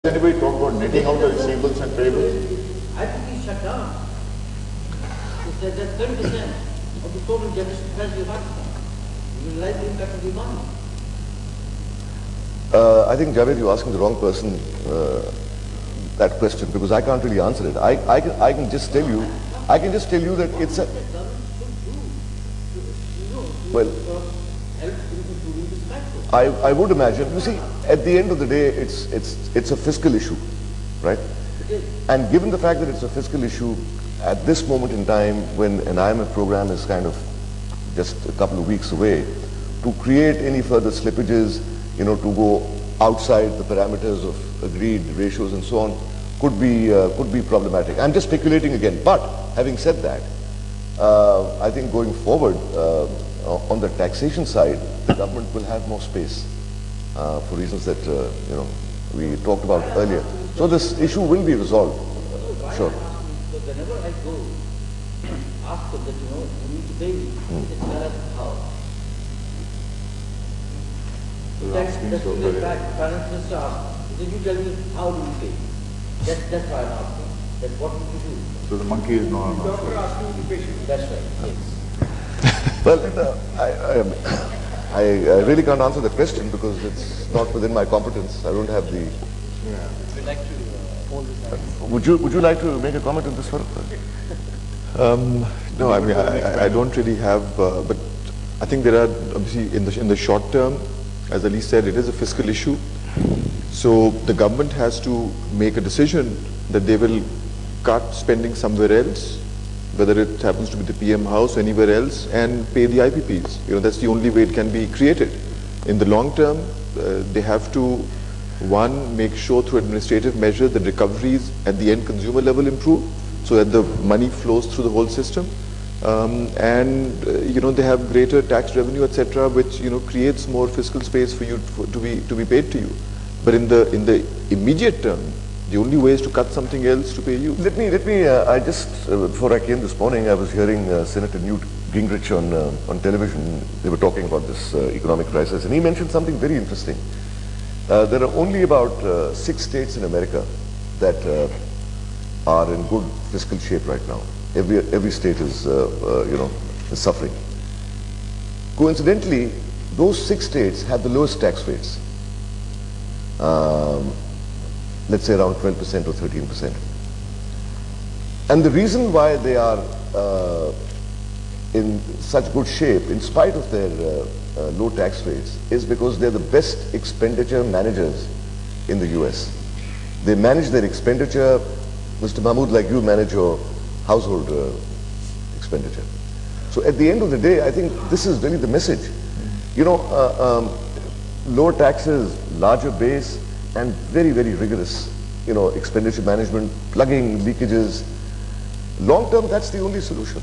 Anybody talk about netting out the receivables and payables? I think he's shut down. He said that 30% of the total generation capacity of Pakistan. You realize the impact of the economy. I think, Javed, you're asking the wrong person that question, because I can't really answer it. I can just tell you, that it's a... Well, I would imagine, you see, at the end of the day, it's a fiscal issue, right? And given the fact that it's a fiscal issue, at this moment in time, when an IMF program is kind of just a couple of weeks away, to create any further slippages, to go outside the parameters of agreed ratios and so on, could be problematic. I'm just speculating again. But having said that, I think going forward, on the taxation side, the government will have more space for reasons that we talked about earlier. So this issue will be resolved. Sure. So whenever I go, ask them that you need to pay me. It's not how. That's the finance minister asked. Did you tell me how do you pay? That's why I'm asking. That's what would you do? So the monkey is not an Doctor asked you to be patient. That's right. Yes. Well, I really can't answer the question because it's not within my competence. I don't have the... We'd like to hold this up. Would you like to make a comment on this, Farrukh? No, I mean, I don't really have, but I think there are, obviously, in the short term, as Ali said, it is a fiscal issue. So the government has to make a decision that they will cut spending somewhere else, whether it happens to be the PM house or anywhere else, and pay the IPPs. That's the only way it can be created. In the long term, they have to, one, make sure through administrative measures that recoveries at the end consumer level improve, so that the money flows through the whole system. They have greater tax revenue, etc., which creates more fiscal space for you to be paid to you. But in the immediate term, the only way is to cut something else to pay you. Let me. I just before I came this morning, I was hearing Senator Newt Gingrich on television. They were talking about this economic crisis, and he mentioned something very interesting. There are only about 6 states in America that are in good fiscal shape right now. Every state is is suffering. Coincidentally, those 6 states have the lowest tax rates. Let's say around 12% or 13%. And the reason why they are in such good shape, in spite of their low tax rates, is because they're the best expenditure managers in the US. They manage their expenditure, Mr. Mahmood, like you manage your household expenditure. So at the end of the day, I think this is really the message. Lower taxes, larger base, and very, very rigorous, expenditure management, plugging leakages. Long term, that's the only solution.